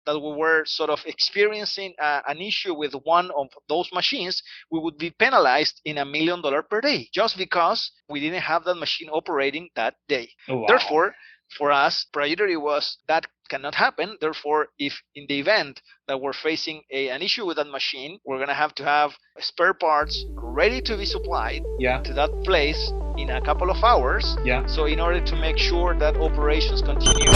that we were sort of experiencing an issue with one of those machines, we would be penalized in $1 million per day just because we didn't have that machine operating that day. Wow. Therefore, for us, priority was that cannot happen. Therefore, if in the event that we're facing an issue with that machine, we're going to have spare parts ready to be supplied Yeah. to that place in a couple of hours. Yeah. So in order to make sure that operations continue.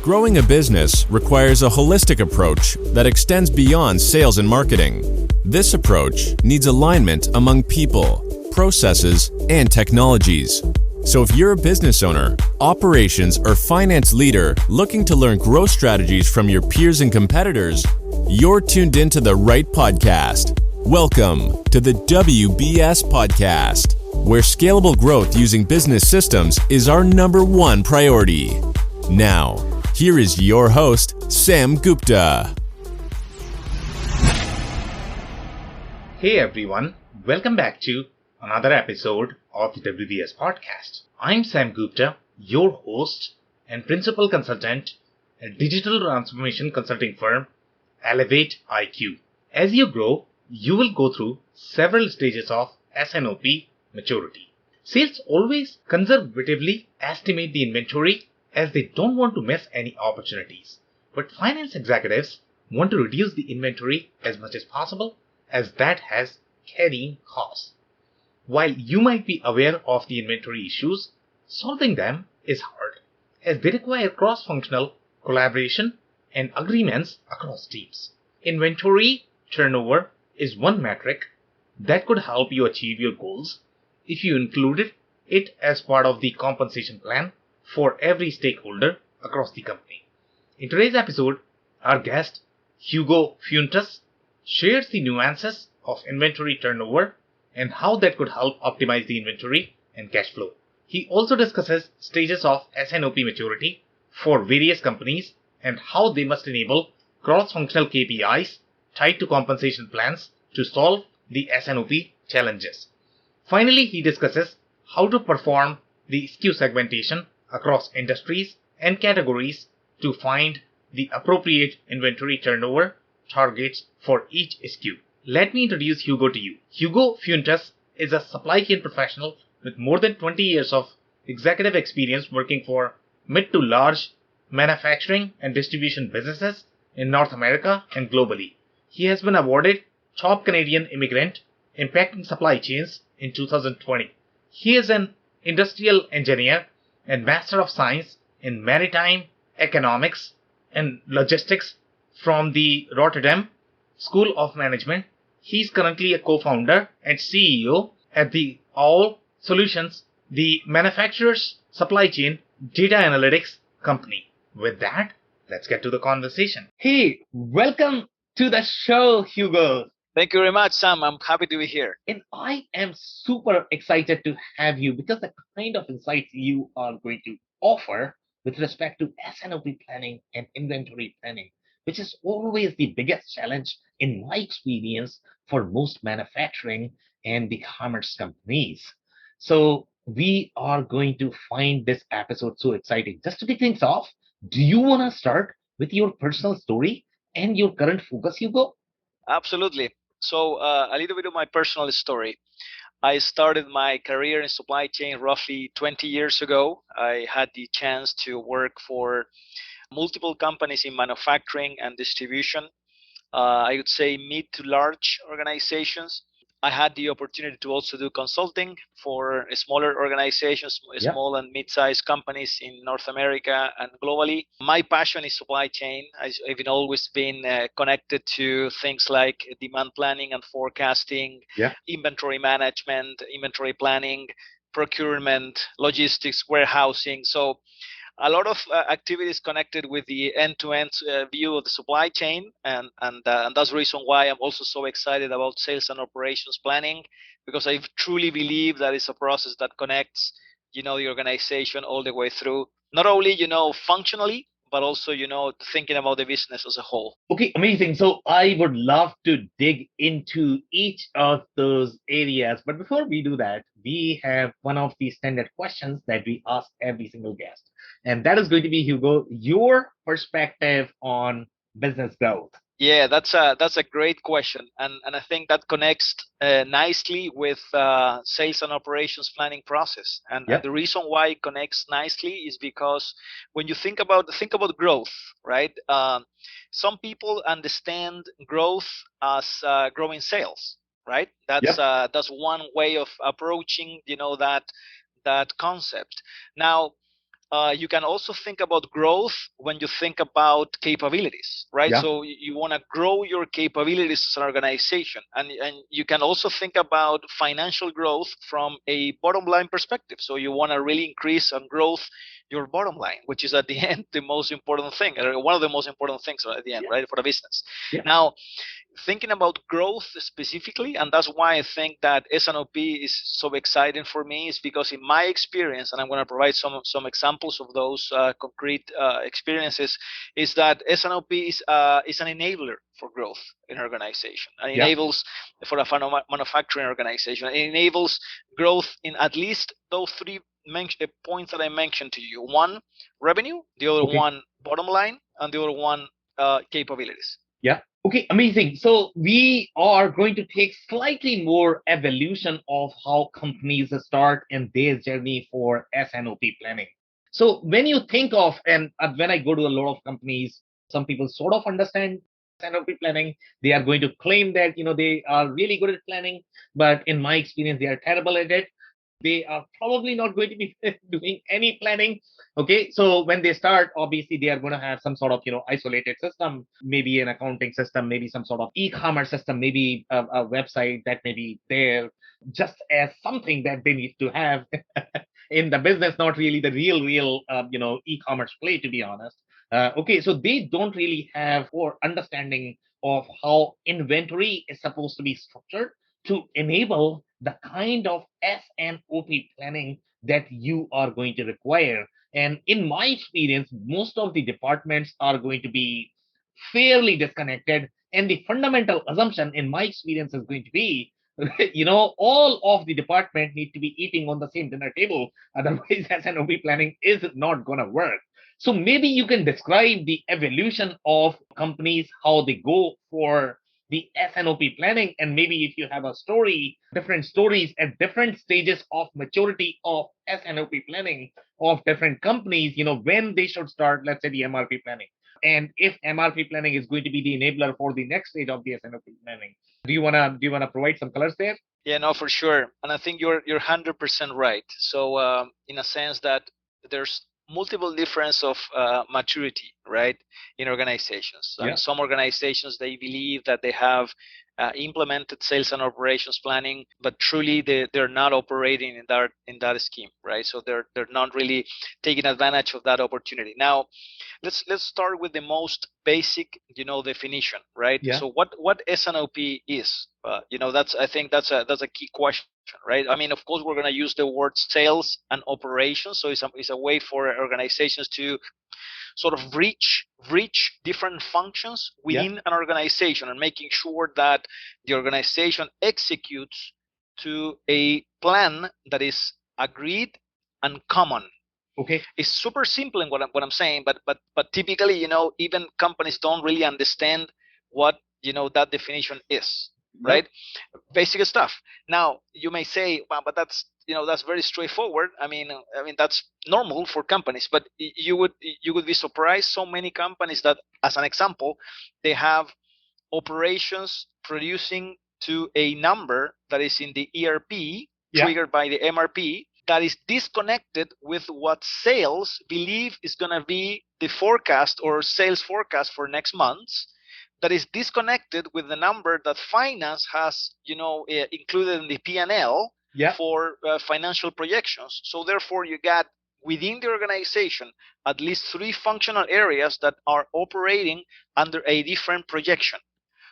Growing a business requires a holistic approach that extends beyond sales and marketing. This approach needs alignment among people, processes, and technologies. So if you're a business owner, operations, or finance leader looking to learn growth strategies from your peers and competitors, you're tuned into the right podcast. Welcome to the WBS Podcast, where scalable growth using business systems is our #1 priority. Now, here is your host, Sam Gupta. Hey everyone, welcome back to another episode of the WBS Podcast. I'm Sam Gupta, your host and principal consultant at digital transformation consulting firm Elevate IQ. As you grow, you will go through several stages of S&OP maturity. Sales always conservatively estimate the inventory as they don't want to miss any opportunities. But finance executives want to reduce the inventory as much as possible, as that has carrying costs. While you might be aware of the inventory issues, solving them is hard, as they require cross-functional collaboration and agreements across teams. Inventory turnover is one metric that could help you achieve your goals if you included it as part of the compensation plan for every stakeholder across the company. In today's episode, our guest, Hugo Fuentes, shares the nuances of inventory turnover and how that could help optimize the inventory and cash flow. He also discusses stages of S&OP maturity for various companies and how they must enable cross-functional KPIs tied to compensation plans to solve the S&OP challenges. Finally, he discusses how to perform the SKU segmentation across industries and categories to find the appropriate inventory turnover targets for each SKU. Let me introduce Hugo to you. Hugo Fuentes is a supply chain professional with more than 20 years of executive experience working for mid to large manufacturing and distribution businesses in North America and globally. He has been awarded Top Canadian Immigrant Impacting Supply Chains in 2020. He is an industrial engineer and Master of Science in Maritime Economics and Logistics from the Rotterdam School of Management. He's currently a co-founder and CEO at the All Solutions, the manufacturer's supply chain data analytics company. With that, let's get to the conversation. Hey, welcome to the show, Hugo. Thank you very much, Sam. I'm happy to be here. And I am super excited to have you because the kind of insights you are going to offer with respect to S&OP planning and inventory planning, which is always the biggest challenge in my experience for most manufacturing and the commerce companies. So we are going to find this episode so exciting. Just to kick things off, do you want to start with your personal story and your current focus, Hugo? Absolutely. So a little bit of my personal story. I started my career in supply chain roughly 20 years ago. I had the chance to work for multiple companies in manufacturing and distribution. I would say mid to large organizations. I had the opportunity to also do consulting for smaller organizations, small and mid-sized companies in North America and globally. My passion is supply chain. I've always been connected to things like demand planning and forecasting, inventory management, inventory planning, procurement, logistics, warehousing. So a lot of activities connected with the end-to-end view of the supply chain, and that's the reason why I'm also so excited about sales and operations planning, because I truly believe that it's a process that connects, the organization all the way through, not only functionally, but also thinking about the business as a whole. Okay, amazing. So I would love to dig into each of those areas. But before we do that, we have one of the standard questions that we ask every single guest. And that is going to be, Hugo, your perspective on business growth. Yeah, that's a great question, and I think that connects nicely with sales and operations planning process. And Yep. the reason why it connects nicely is because when you think about growth, right? Some people understand growth as growing sales, right? That's Yep. that's one way of approaching, that concept. Now, you can also think about growth when you think about capabilities, right? Yeah. So you want to grow your capabilities as an organization, and you can also think about financial growth from a bottom line perspective. So you want to really increase and growth your bottom line, which is at the end the most important thing, or one of the most important things at the end, Yeah. right, for the business. Yeah. Now, thinking about growth specifically, and that's why I think that S&OP is so exciting for me, is because in my experience, and I'm going to provide some examples of those concrete experiences, is that S&OP is an enabler for growth in an organization, and Yeah. enables for a manufacturing organization. It enables growth in at least those three points that I mentioned to you: one, revenue; the other Okay. one, bottom line; and the other one, capabilities. Yeah. Okay, amazing. So we are going to take slightly more evolution of how companies start in their journey for S&OP planning. So when you think of, and when I go to a lot of companies, some people sort of understand S&OP planning. They are going to claim that, they are really good at planning, but in my experience, they are terrible at it. They are probably not going to be doing any planning. Okay, so when they start, obviously they are going to have some sort of isolated system, maybe an accounting system, maybe some sort of e-commerce system, maybe a website that may be there just as something that they need to have in the business, not really the real e-commerce play, to be honest. Okay, so they don't really have or understanding of how inventory is supposed to be structured to enable the kind of S&OP planning that you are going to require. And in my experience, most of the departments are going to be fairly disconnected. And the fundamental assumption in my experience is going to be, all of the department need to be eating on the same dinner table. Otherwise, S&OP planning is not going to work. So maybe you can describe the evolution of companies, how they go for the S&OP planning, and maybe if you have a story, different stories at different stages of maturity of S&OP planning of different companies, when they should start, let's say, the MRP planning. And if MRP planning is going to be the enabler for the next stage of the S&OP planning, do you wanna provide some colors there? Yeah, no, for sure, and I think you're 100% right. So, in a sense that there's multiple difference of maturity, right, in organizations. I mean, Yeah. some organizations, they believe that they have implemented sales and operations planning, but truly they're not operating in that scheme, right? So they're not really taking advantage of that opportunity. Now, let's start with the most basic, definition, right? Yeah. So what S&OP is, that's, I think that's a key question, right? I mean, of course, we're going to use the word sales and operations, so it's a way for organizations to sort of reach different functions Yeah. within an organization, and making sure that the organization executes to a plan that is agreed and common. Okay. It's super simple in what I'm saying, but typically, even companies don't really understand what, that definition is, Yep. right? Basic stuff. Now you may say, well, but that's very straightforward. I mean that's normal for companies, but you would be surprised, so many companies that, as an example, they have operations producing to a number that is in the ERP, Yeah. triggered by the MRP, that is disconnected with what sales believe is going to be the forecast or sales forecast for next months, that is disconnected with the number that finance has, included in the P&L Yeah. for financial projections. So therefore, you got within the organization at least three functional areas that are operating under a different projection.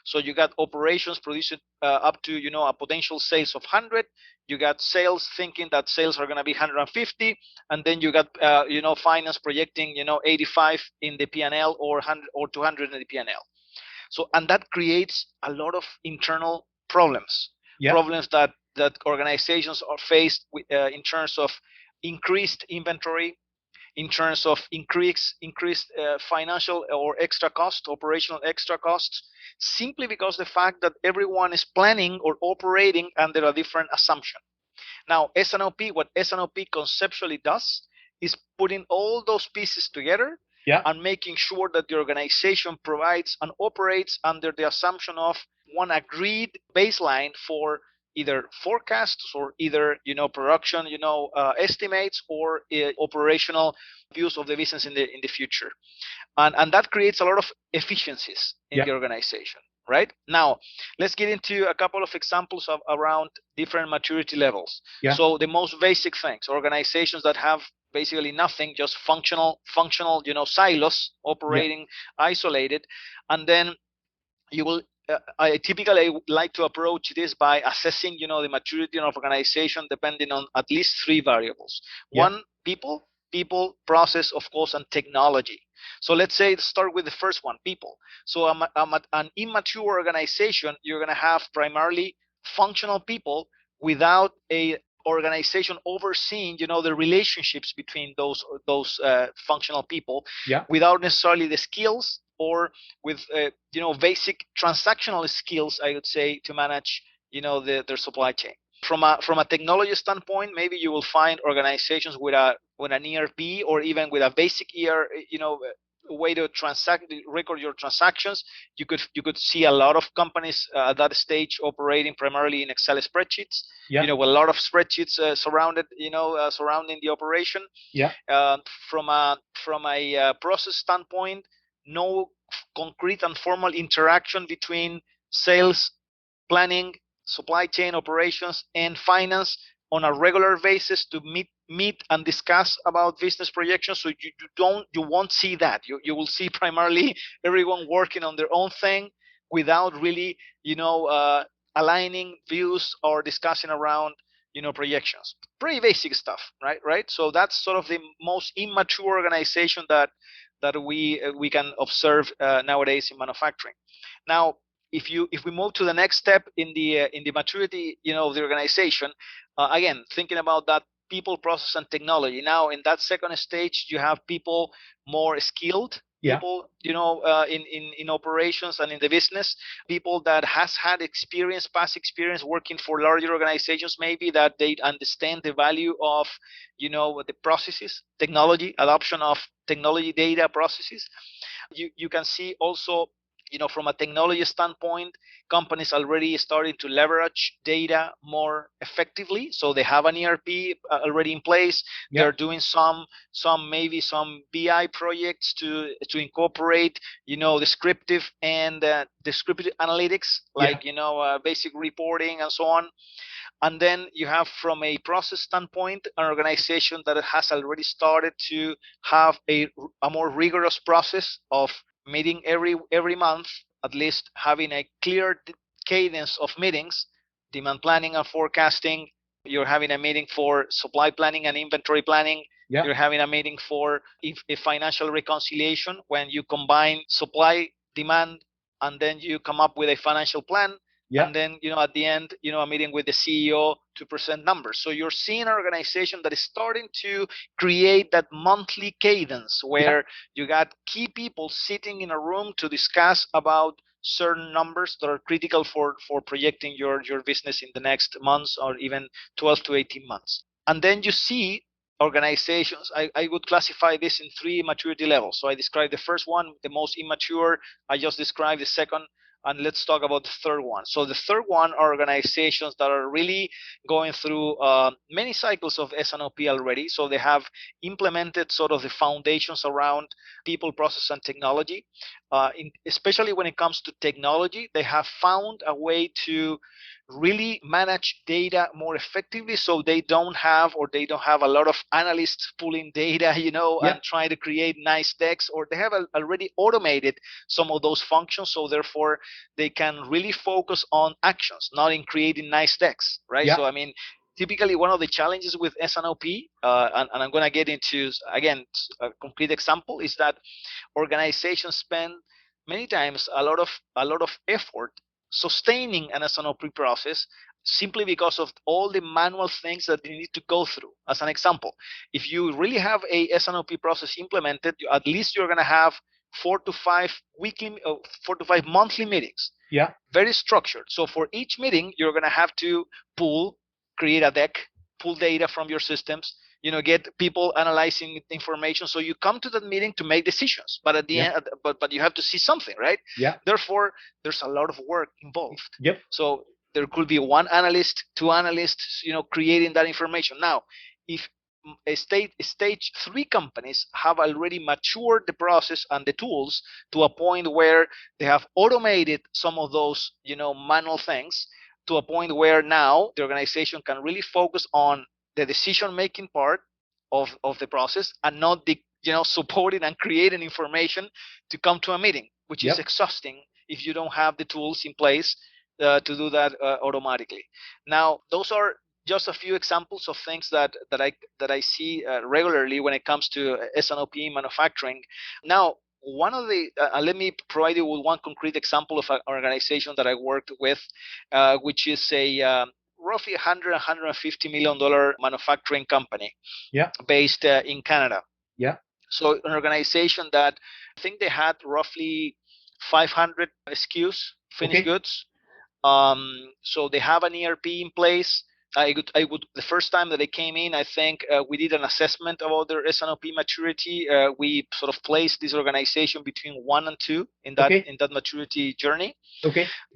So you got operations producing up to, a potential sales of 100. You got sales thinking that sales are going to be 150, and then you got finance projecting 85 in the P&L, or 100 or 200 in the P&L. So, and that creates a lot of internal problems, Yeah. problems that organizations are faced with, in terms of increased inventory, in terms of increased financial or extra cost, operational extra costs, simply because the fact that everyone is planning or operating under a different assumption. Now, S&OP, what S&OP conceptually does is putting all those pieces together and making sure that the organization provides and operates under the assumption of one agreed baseline for either forecasts or either production estimates or operational views of the business in the future, and that creates a lot of efficiencies in the organization. Right now, let's get into a couple of examples of around different maturity levels. So the most basic things, organizations that have basically nothing, just functional silos operating isolated, and then you will I typically like to approach this by assessing the maturity of organization depending on at least three variables. One, people, process, of course, and technology. So let's start with the first one, people. So an immature organization, you're going to have primarily functional people without a organization overseeing the relationships between those functional people, without necessarily the skills or with basic transactional skills, I would say, to manage their supply chain. From a technology standpoint, maybe you will find organizations with an ERP or even with a basic way to record your transactions. You could see a lot of companies at that stage operating primarily in Excel spreadsheets. With a lot of spreadsheets surrounding the operation. From a process standpoint, no concrete and formal interaction between sales, planning, supply chain operations, and finance on a regular basis to meet and discuss about business projections. So you won't see that. You will see primarily everyone working on their own thing without really aligning views or discussing around projections. Pretty basic stuff, right? So that's sort of the most immature organization that we can observe nowadays in manufacturing. Now, if we move to the next step in the maturity of the organization, again, thinking about that people, process, and technology. Now, in that second stage, you have people more skilled, people in operations and in the business, people that has had past experience working for larger organizations, maybe that they understand the value of the processes, technology, adoption of technology, data, processes. You can see also from a technology standpoint, companies already starting to leverage data more effectively. So they have an ERP already in place. They're doing some BI projects to incorporate descriptive and descriptive analytics, like basic reporting and so on. And then you have, from a process standpoint, an organization that has already started to have a more rigorous process of meeting every month, at least having a clear cadence of meetings, demand planning and forecasting. You're having a meeting for supply planning and inventory planning. You're having a meeting for a financial reconciliation, when you combine supply, demand, and then you come up with a financial plan. And then, at the end, a meeting with the CEO to present numbers. So you're seeing an organization that is starting to create that monthly cadence where you got key people sitting in a room to discuss about certain numbers that are critical for projecting your business in the next months or even 12 to 18 months. And then you see organizations, I would classify this in three maturity levels. So I described the first one, the most immature. I just described the second. And let's talk about the third one. So the third one are organizations that are really going through many cycles of S&OP already. So they have implemented sort of the foundations around people, process, and technology. Especially when it comes to technology, they have found a way to really manage data more effectively, so they don't have a lot of analysts pulling data, and trying to create nice decks, or they have already automated some of those functions, so therefore they can really focus on actions, not in creating nice decks, right? So I mean, typically one of the challenges with S&OP, and I'm going to get into, again, a complete example, is that organizations spend many times a lot of effort sustaining an S&OP process simply because of all the manual things that they need to go through. As an example, if you really have a S&OP process implemented, at least you're going to have 4 to 5 monthly meetings. Yeah. Very structured. So for each meeting, you're going to have to create a deck, pull data from your systems, get people analyzing information. So you come to that meeting to make decisions, but at the end, but you have to see something, right? Yeah. Therefore, there's a lot of work involved. Yep. So there could be one analyst, two analysts, creating that information. Now, if stage 3 companies have already matured the process and the tools to a point where they have automated some of those, manual things, to a point where now the organization can really focus on the decision-making part of the process, and not the supporting and creating information to come to a meeting, which is exhausting if you don't have the tools in place to do that automatically. Now, those are just a few examples of things that I see regularly when it comes to S&OP manufacturing. Now, one of the let me provide you with one concrete example of an organization that I worked with, which is a roughly $150 million manufacturing company, based in Canada. So an organization that I think they had roughly 500 SKUs, finished goods. So they have an ERP in place. The first time that I came in, I think we did an assessment about their S&OP maturity. We sort of placed this organization between 1 and 2 in that maturity journey.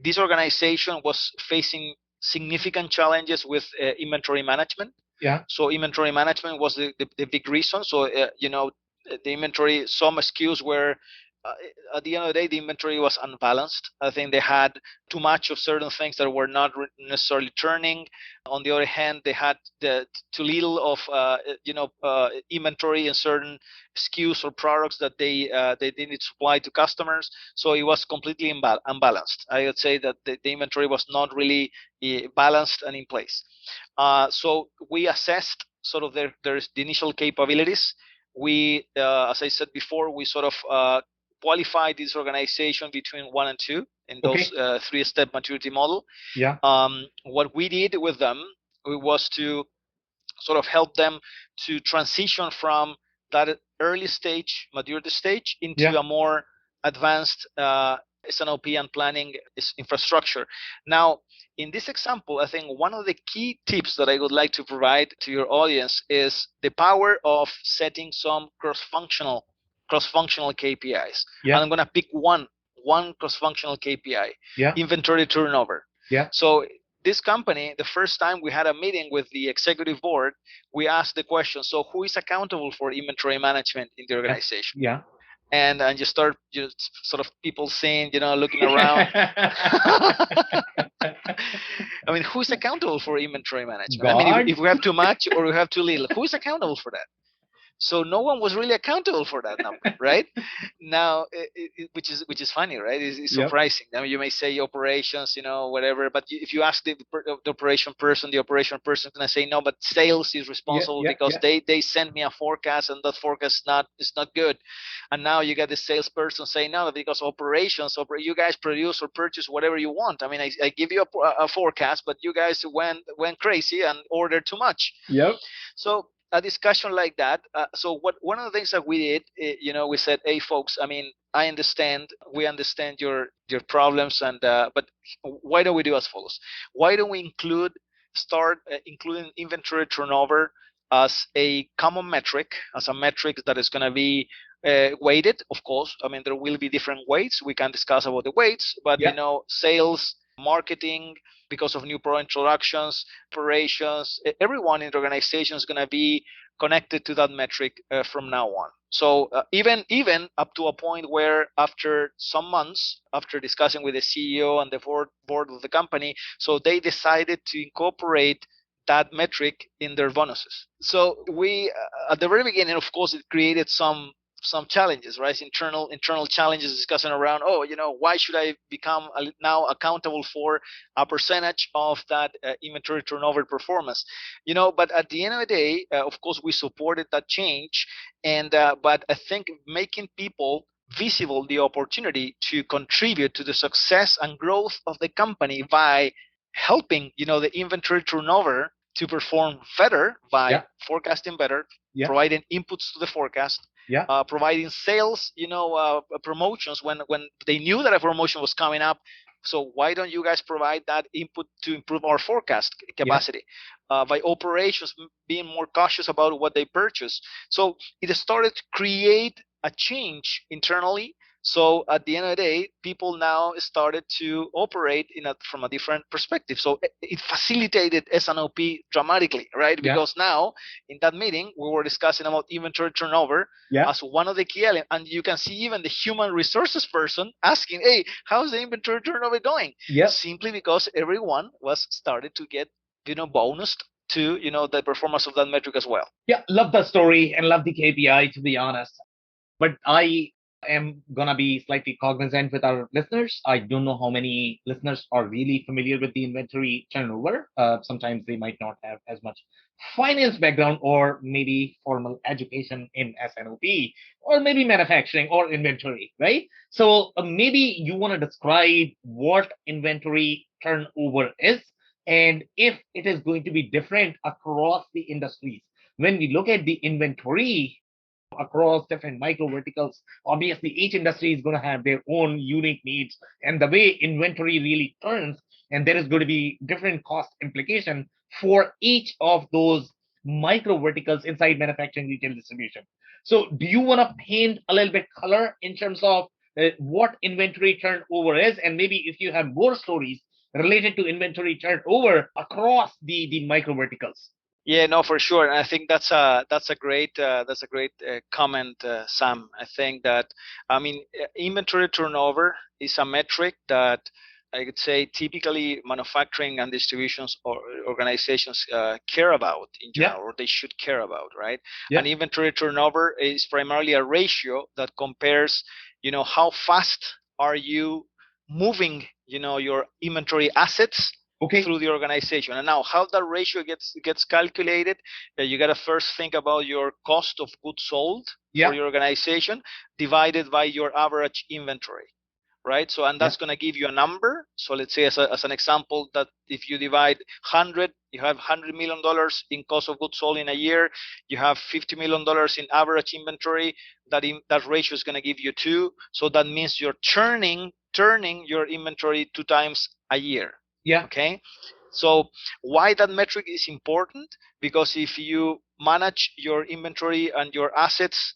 This organization was facing significant challenges with inventory management. So inventory management was the big reason. So the inventory, some SKUs were at the end of the day, the inventory was unbalanced. I think they had too much of certain things that were not necessarily turning. On the other hand, they had too little of inventory in certain SKUs or products that they didn't supply to customers. So it was completely unbalanced. I would say that the inventory was not really balanced and in place. So we assessed sort of the initial capabilities. We, as I said before, we sort of qualified this organization between 1 and 2 in those 3-step maturity model. What we did with them was to sort of help them to transition from that early stage, maturity stage, into a more advanced S&OP and planning infrastructure. Now, in this example, I think one of the key tips that I would like to provide to your audience is the power of setting some cross-functional KPIs. And I'm going to pick one cross-functional KPI, inventory turnover. So this company, the first time we had a meeting with the executive board, we asked the question, so who is accountable for inventory management in the organization? And you start sort of people saying, looking around. I mean, who's accountable for inventory management? God. I mean, if we have too much or we have too little, who is accountable for that? So no one was really accountable for that number, right? Now, which is funny, right? It's surprising. I mean, you may say operations, whatever, but if you ask the operation person is going to say no, but sales is responsible because they sent me a forecast and that forecast is not good. And now you get the salesperson saying no, because operations, you guys produce or purchase whatever you want. I mean, I give you a forecast, but you guys went crazy and ordered too much. So a discussion like that. So one of the things that we did, we said, hey folks, I mean, we understand your problems, and but why don't we do as follows? Why don't we start including inventory turnover as a common metric, as a metric that is going to be weighted? Of course, I mean, there will be different weights. We can discuss about the weights, but sales, marketing, because of new product introductions, operations, everyone in the organization is going to be connected to that metric from now on. So even up to a point where after some months, after discussing with the CEO and the board of the company, so they decided to incorporate that metric in their bonuses. So we, at the very beginning, of course, it created some challenges, right? Internal challenges discussing around, why should I become now accountable for a percentage of that inventory turnover performance? But at the end of the day, of course, we supported that change. And but I think making people visible the opportunity to contribute to the success and growth of the company by helping the inventory turnover to perform better by forecasting better, providing inputs to the forecast, providing sales, promotions when they knew that a promotion was coming up. So why don't you guys provide that input to improve our forecast capacity? By operations being more cautious about what they purchase. So it started to create a change internally. So at the end of the day, people now started to operate from a different perspective. So it facilitated S&OP dramatically, right? Because now in that meeting, we were discussing about inventory turnover as one of the key elements. And you can see even the human resources person asking, hey, how's the inventory turnover going? Simply because everyone was started to get, bonused to, the performance of that metric as well. Yeah, love the story and love the KPI, to be honest. But I am going to be slightly cognizant with our listeners. I don't know how many listeners are really familiar with the inventory turnover. Sometimes they might not have as much finance background or maybe formal education in S&OP or maybe manufacturing or inventory, right? So maybe you want to describe what inventory turnover is and if it is going to be different across the industries. When we look at the inventory across different micro verticals, obviously each industry is going to have their own unique needs and the way inventory really turns, and there is going to be different cost implication for each of those micro verticals inside manufacturing, retail, distribution. So do you want to paint a little bit color in terms of what inventory turnover is, and maybe if you have more stories related to inventory turnover across the micro verticals? Yeah, no, for sure. And I think that's a great comment, Sam. I think that inventory turnover is a metric that I could say typically manufacturing and distributions or organizations care about in general, or they should care about, right? And inventory turnover is primarily a ratio that compares, how fast are you moving, your inventory assets through the organization. And now how that ratio gets calculated, you got to first think about your cost of goods sold for your organization divided by your average inventory, right? So, and that's going to give you a number. So let's say as an example that if you divide 100, you have $100 million in cost of goods sold in a year, you have $50 million in average inventory, that ratio is going to give you 2. So that means you're turning your inventory 2 times a year. Okay. So why that metric is important? Because if you manage your inventory and your assets,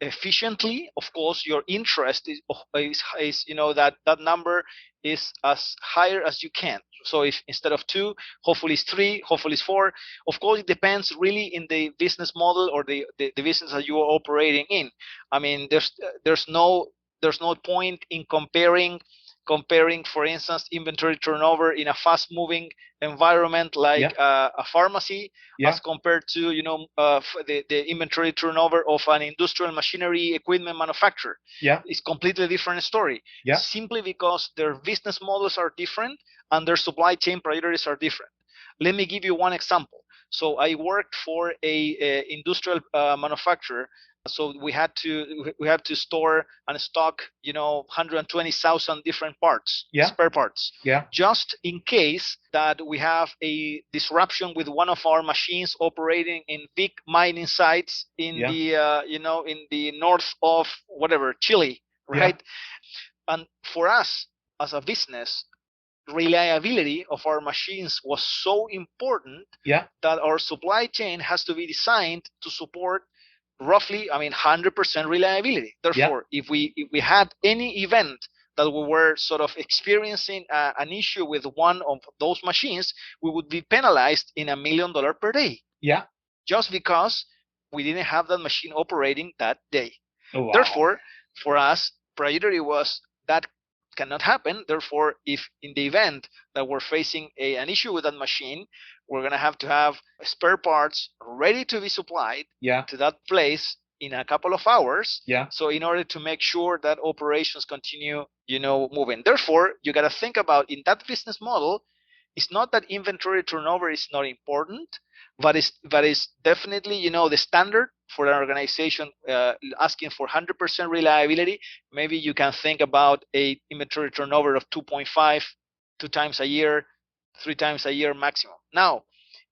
efficiently, of course, your interest is that number is as higher as you can. So if instead of 2, hopefully it's 3, hopefully it's 4. Of course, it depends really in the business model or the business that you are operating in. I mean, there's no point in comparing, for instance, inventory turnover in a fast-moving environment like a pharmacy as compared to the inventory turnover of an industrial machinery equipment manufacturer. It's completely different story. Simply because their business models are different and their supply chain priorities are different. Let me give you one example. So I worked for a industrial manufacturer. So we had to store and stock 120,000 different parts, spare parts, just in case that we have a disruption with one of our machines operating in big mining sites in the in the north of whatever, Chile, right? And for us as a business, reliability of our machines was so important that our supply chain has to be designed to support roughly 100% reliability. Therefore, if we had any event that we were sort of experiencing an issue with one of those machines, we would be penalized in $1 million per day, just because we didn't have that machine operating that day. Wow. Therefore, for us, priority was that cannot happen. Therefore, if in the event that we're facing an issue with that machine, we're going to have spare parts ready to be supplied to that place in a couple of hours. So in order to make sure that operations continue, moving. Therefore, you got to think about in that business model, it's not that inventory turnover is not important, but it's definitely, the standard for an organization asking for 100% reliability. Maybe you can think about a inventory turnover of 2.5, 2 times a year, 3 times a year maximum. Now,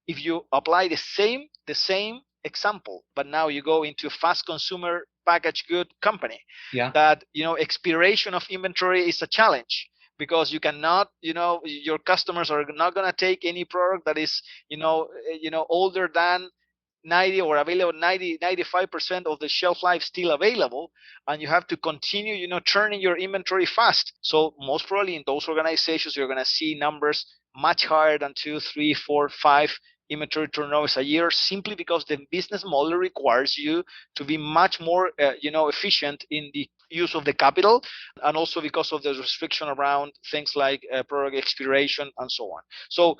if you apply the same example, but now you go into fast consumer packaged good company, that expiration of inventory is a challenge, because you cannot, your customers are not going to take any product that is older than 90 or available 95% of the shelf life still available, and you have to continue turning your inventory fast. So most probably in those organizations you're going to see numbers much higher than 2, 3, 4, 5 inventory turnovers a year, simply because the business model requires you to be much more efficient in the use of the capital, and also because of the restriction around things like product expiration and so on. So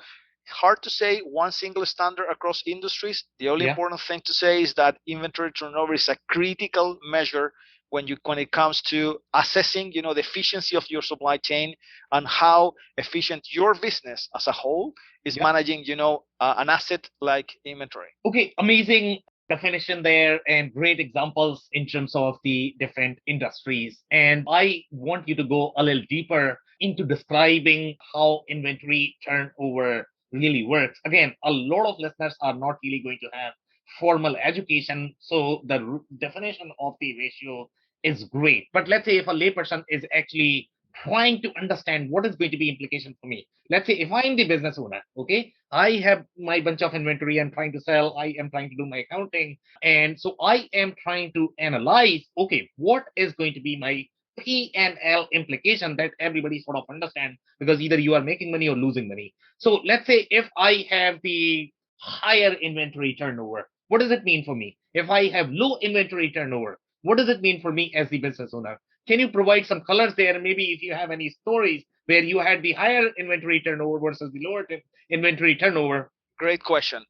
hard to say one single standard across industries. The only important thing to say is that inventory turnover is a critical measure when it comes to assessing the efficiency of your supply chain, and how efficient your business as a whole is managing an asset like inventory. Okay, amazing definition there and great examples in terms of the different industries. And I want you to go a little deeper into describing how inventory turnover really works. Again, a lot of listeners are not really going to have formal education, so the definition of the ratio is great. But let's say if a layperson is actually trying to understand what is going to be implication for me. Let's say if I'm the business owner, okay, I have my bunch of inventory I'm trying to sell, I am trying to do my accounting, and so I am trying to analyze, okay, what is going to be my P&L implication that everybody sort of understand, because either you are making money or losing money. So let's say if I have the higher inventory turnover, what does it mean for me? If I have low inventory turnover, what does it mean for me as the business owner? Can you provide some colors there? Maybe if you have any stories where you had the higher inventory turnover versus the lower inventory turnover. Great question.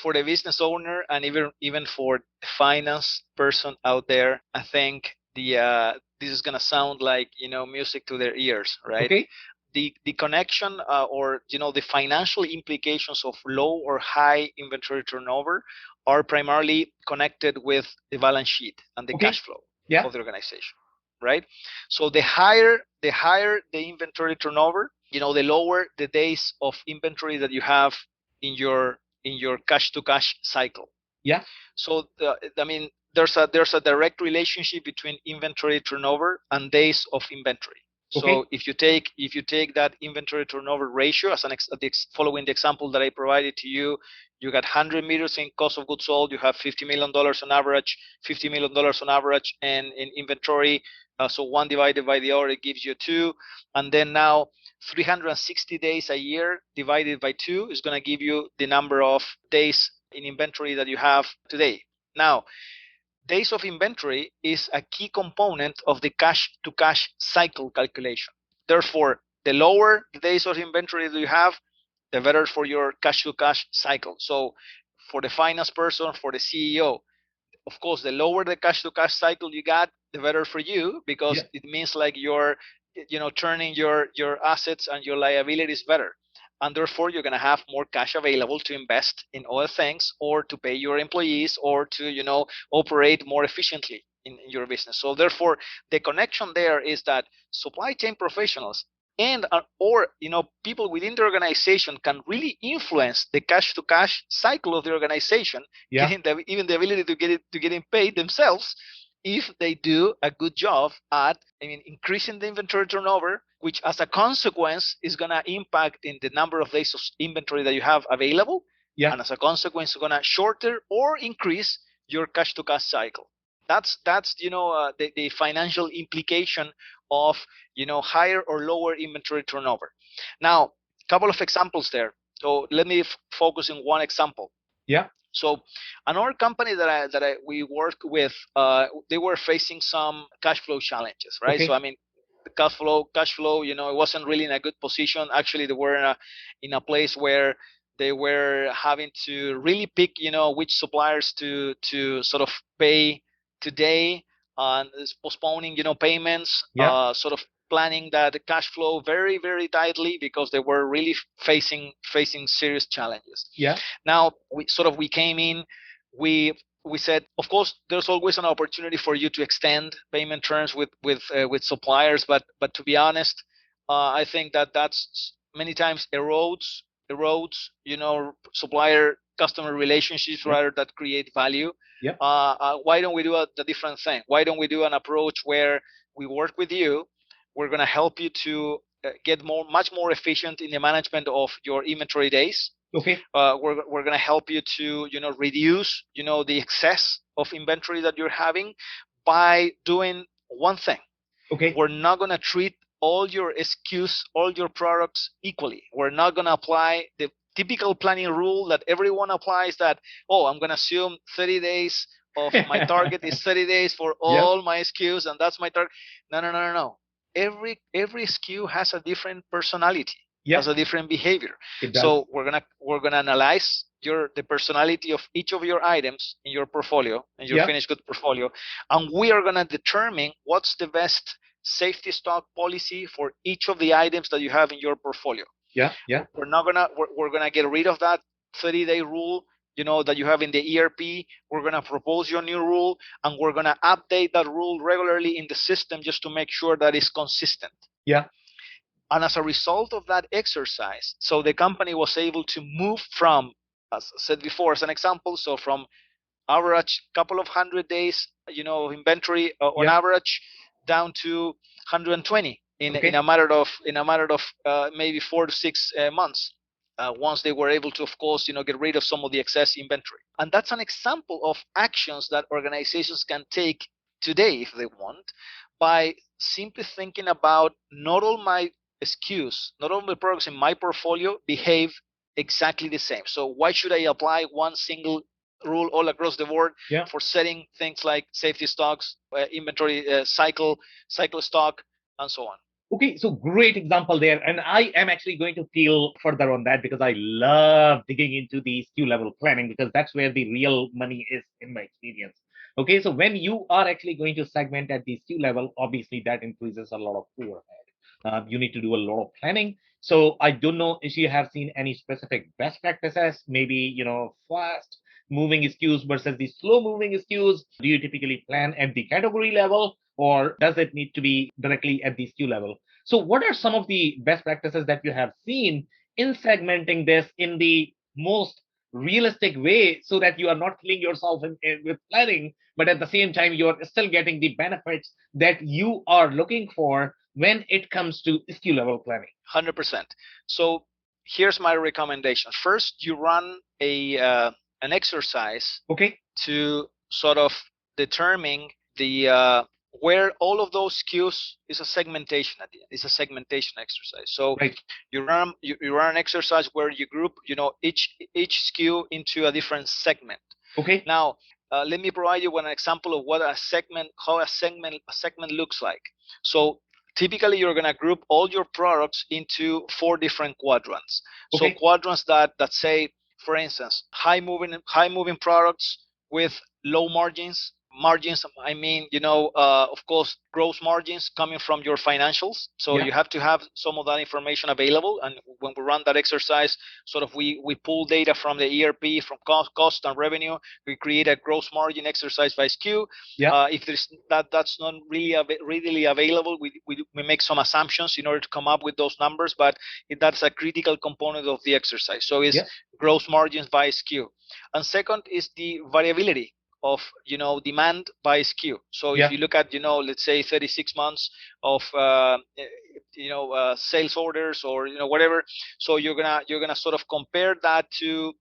For the business owner, and even for the finance person out there, I think this is gonna sound like music to their ears, right? Okay. The connection or the financial implications of low or high inventory turnover are primarily connected with the balance sheet and the cash flow of the organization, right? So the higher the inventory turnover, the lower the days of inventory that you have in your cash to cash cycle. Yeah. So there's a direct relationship between inventory turnover and days of inventory. So if you take that inventory turnover ratio as following the example that I provided to you, you got 100 meters in cost of goods sold, you have $50 million on average, and in inventory. So 1 divided by the other, it gives you 2. And then now 360 days a year divided by 2 is going to give you the number of days in inventory that you have today. Now, days of inventory is a key component of the cash to cash cycle calculation. Therefore, the lower the days of inventory that you have, the better for your cash to cash cycle. So for the finance person, for the CEO, of course, the lower the cash to cash cycle you got, the better for you, because it means like you're turning your assets and your liabilities better, and therefore you're going to have more cash available to invest in other things, or to pay your employees, or to operate more efficiently in your business. So therefore the connection there is that supply chain professionals and or people within the organization can really influence the cash to cash cycle of the organization, getting even the ability to getting paid themselves, if they do a good job at increasing the inventory turnover, which as a consequence is going to impact in the number of days of inventory that you have available, and as a consequence going to shorter or increase your cash to cash cycle. That's the financial implication of higher or lower inventory turnover. Now, a couple of examples there. So let me focus on one example. So another company that we work with, they were facing some cash flow challenges, right? So the cash flow, it wasn't really in a good position. Actually, they were in a place where they were having to really pick, which suppliers to sort of pay today, and postponing, payments, sort of planning that cash flow very, very tightly, because they were really facing serious challenges. Now we came in, we said, of course, there's always an opportunity for you to extend payment terms with suppliers, but to be honest, I think that's many times erodes, supplier customer relationships rather that create value. Why don't we do the different thing? Why don't we do an approach where we work with you? We're going to help you to get much more efficient in the management of your inventory days. We're going to help you to reduce the excess of inventory that you're having by doing one thing. We're not going to treat all your SKUs, all your products equally. We're not going to apply the typical planning rule that everyone applies, that, oh, I'm going to assume 30 days of my target is 30 days for all my SKUs, and that's my target. No. Every SKU has a different personality, has a different behavior. So we're gonna analyze the personality of each of your items in your portfolio, in your finished good portfolio, and we are gonna determine what's the best safety stock policy for each of the items that you have in your portfolio. We're gonna get rid of that 30-day rule that you have in the ERP. We're going to propose your new rule, and we're going to update that rule regularly in the system just to make sure that it's consistent. And as a result of that exercise, so the company was able to move from, as I said before, as an example, so from average couple of 100 days, inventory on average, down to 120 in a matter of maybe 4 to 6 months. Once they were able to, of course, get rid of some of the excess inventory. And that's an example of actions that organizations can take today, if they want, by simply thinking about not all my SKUs, not all the products in my portfolio behave exactly the same. So why should I apply one single rule all across the board for setting things like safety stocks, inventory cycle stock, and so on? So great example there. And I am actually going to peel further on that, because I love digging into the SKU level planning, because that's where the real money is, in my experience. So when you are actually going to segment at the SKU level, obviously that increases a lot of overhead. You need to do a lot of planning. So I don't know if you have seen any specific best practices, maybe, fast moving SKUs versus the slow moving SKUs. Do you typically plan at the category level, or does it need to be directly at the SKU level? So what are some of the best practices that you have seen in segmenting this in the most realistic way, so that you are not killing yourself with planning, but at the same time, you're still getting the benefits that you are looking for when it comes to SKU level planning? 100%. So here's my recommendation. First, you run an exercise to sort of determine the where all of those SKUs is a segmentation at the end. It's a segmentation exercise. So you run an exercise where you group each SKU into a different segment. Now let me provide you with an example of what how a segment looks like. So typically you're going to group all your products into 4 different quadrants. So quadrants that say, for instance, high moving products with low margins. I mean, of course, gross margins coming from your financials. So you have to have some of that information available. And when we run that exercise, sort of we pull data from the ERP, from cost and revenue. We create a gross margin exercise by SKU. If there's that's not really readily available, we make some assumptions in order to come up with those numbers. But that's a critical component of the exercise. So it's gross margins by SKU. And second is the variability of demand by SKU. So if you look at let's say 36 months of sales orders, or whatever, so you're gonna sort of compare that to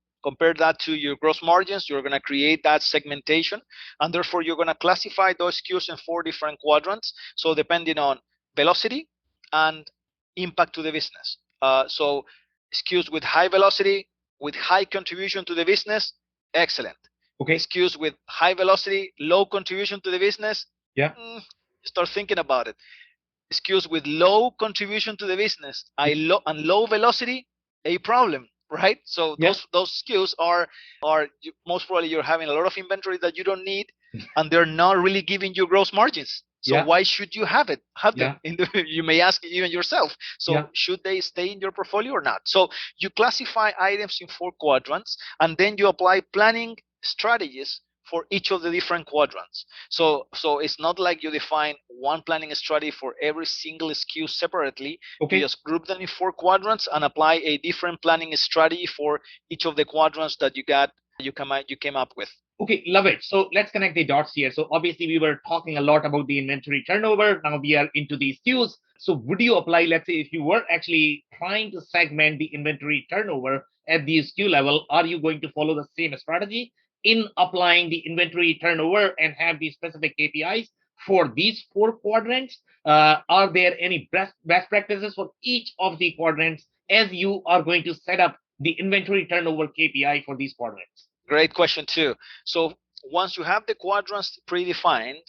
your gross margins. You're gonna create that segmentation, and therefore you're gonna classify those SKUs in 4 different quadrants. So depending on velocity and impact to the business. So SKUs with high velocity, with high contribution to the business, excellent. SKUs with high velocity, low contribution to the business, start thinking about it. SKUs with low contribution to the business and low velocity, a problem, right? So those SKUs are most probably you're having a lot of inventory that you don't need, and they're not really giving you gross margins. So why should you have them? You may ask even yourself. So should they stay in your portfolio or not? So you classify items in 4 quadrants, and then you apply planning strategies for each of the different quadrants. So it's not like you define one planning strategy for every single SKU separately. You just group them in 4 quadrants and apply a different planning strategy for each of the quadrants that you came up with. Okay, love it. So let's connect the dots here. So obviously we were talking a lot about the inventory turnover. Now we are into these SKUs. So would you apply, let's say, if you were actually trying to segment the inventory turnover at the SKU level, are you going to follow the same strategy in applying the inventory turnover and have the specific KPIs for these 4 quadrants? Are there any best practices for each of the quadrants as you are going to set up the inventory turnover KPI for these quadrants? Great question too. So once you have the quadrants predefined,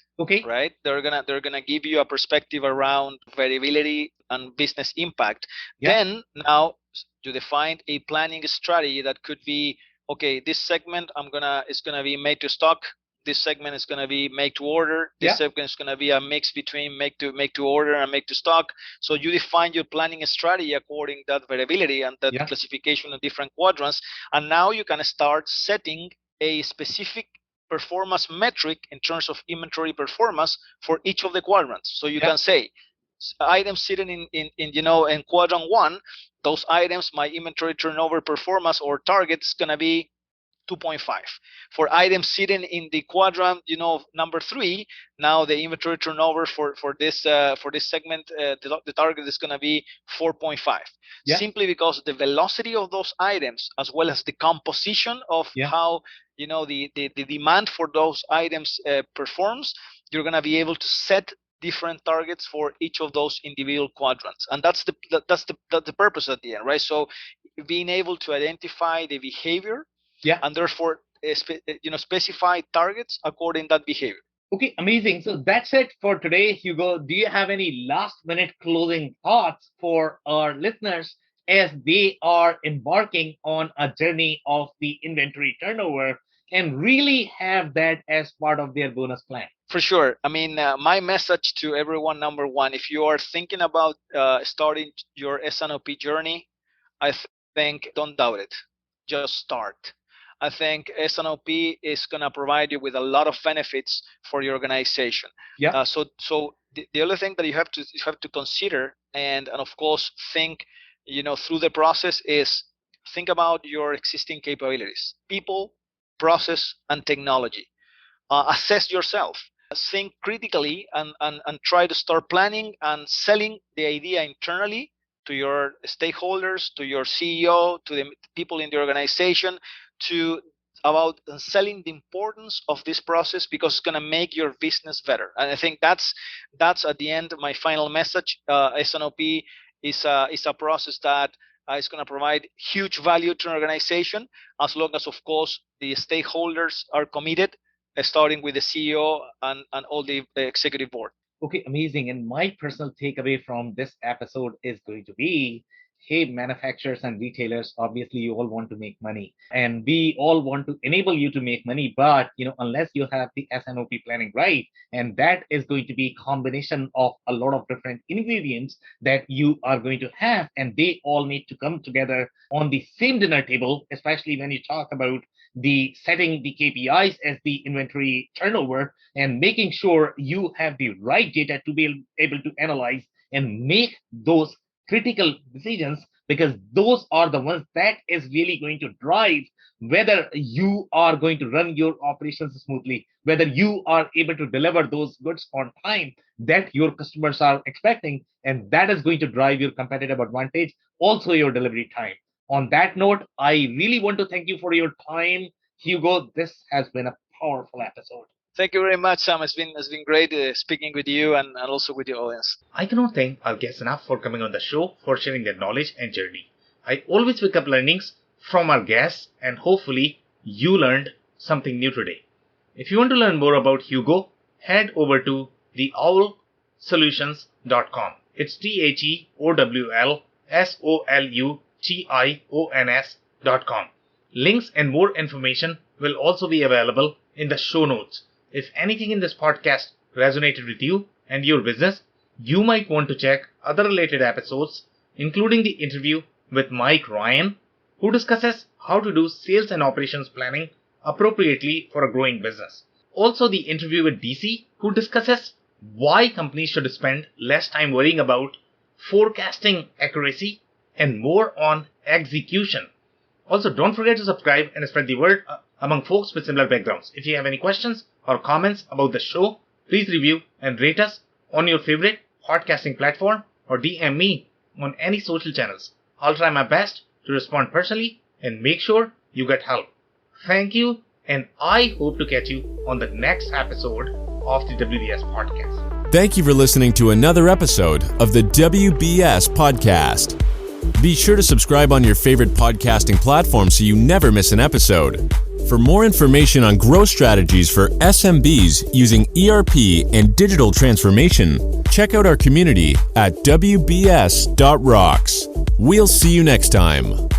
right, they're gonna give you a perspective around variability and business impact. Then now you define a planning strategy that could be, okay, this segment is gonna be made to stock. This segment is going to be make to order. This segment is going to be a mix between make to order and make to stock. So you define your planning strategy according to that variability and that classification of different quadrants. And now you can start setting a specific performance metric in terms of inventory performance for each of the quadrants. So you can say items sitting in quadrant 1, those items, my inventory turnover performance or target is going to be 2.5. For items sitting in the quadrant, number 3, now the inventory turnover for this segment, the target is going to be 4.5. Simply because the velocity of those items, as well as the composition of how the demand for those items performs, you're going to be able to set different targets for each of those individual quadrants, and that's the purpose at the end, right? So being able to identify the behavior and therefore specify targets according to that behavior. Okay, amazing. So that's it for today, Hugo. Do you have any last minute closing thoughts for our listeners as they are embarking on a journey of the inventory turnover and really have that as part of their bonus plan? For sure. I mean, my message to everyone, number one, if you are thinking about starting your S&OP journey, I think don't doubt it. Just start. I think S&OP is going to provide you with a lot of benefits for your organization. So the other thing that you have to consider and of course think through the process is think about your existing capabilities, people, process, and technology. Assess yourself. Think critically and try to start planning and selling the idea internally to your stakeholders, to your CEO, to the people in the organization, about selling the importance of this process because it's going to make your business better. And I think that's at the end my final message. S&OP is a process that is going to provide huge value to an organization as long as, of course, the stakeholders are committed, starting with the CEO and all the executive board. Okay, amazing. And my personal takeaway from this episode is going to be, hey, manufacturers and retailers, obviously you all want to make money and we all want to enable you to make money, but unless you have the S&OP planning right, and that is going to be a combination of a lot of different ingredients that you are going to have, and they all need to come together on the same dinner table, especially when you talk about the setting the KPIs as the inventory turnover and making sure you have the right data to be able to analyze and make those critical decisions, because those are the ones that is really going to drive whether you are going to run your operations smoothly, whether you are able to deliver those goods on time that your customers are expecting, and that is going to drive your competitive advantage, also your delivery time. On that note, I really want to thank you for your time, Hugo. This has been a powerful episode. Thank you very much, Sam. It's been great speaking with you and also with your audience. I cannot thank our guests enough for coming on the show, for sharing their knowledge and journey. I always pick up learnings from our guests, and hopefully you learned something new today. If you want to learn more about Hugo, head over to theowlsolutions.com. It's TheOwlSolutions.com. Links and more information will also be available in the show notes. If anything in this podcast resonated with you and your business, you might want to check other related episodes, including the interview with Mike Ryan, who discusses how to do sales and operations planning appropriately for a growing business. Also, the interview with DC, who discusses why companies should spend less time worrying about forecasting accuracy and more on execution. Also, don't forget to subscribe and spread the word among folks with similar backgrounds. If you have any questions or comments about the show, please review and rate us on your favorite podcasting platform or DM me on any social channels. I'll try my best to respond personally and make sure you get help. Thank you, and I hope to catch you on the next episode of the WBS podcast. Thank you for listening to another episode of the WBS podcast. Be sure to subscribe on your favorite podcasting platform so you never miss an episode. For more information on growth strategies for SMBs using ERP and digital transformation, check out our community at WBS.rocks. We'll see you next time.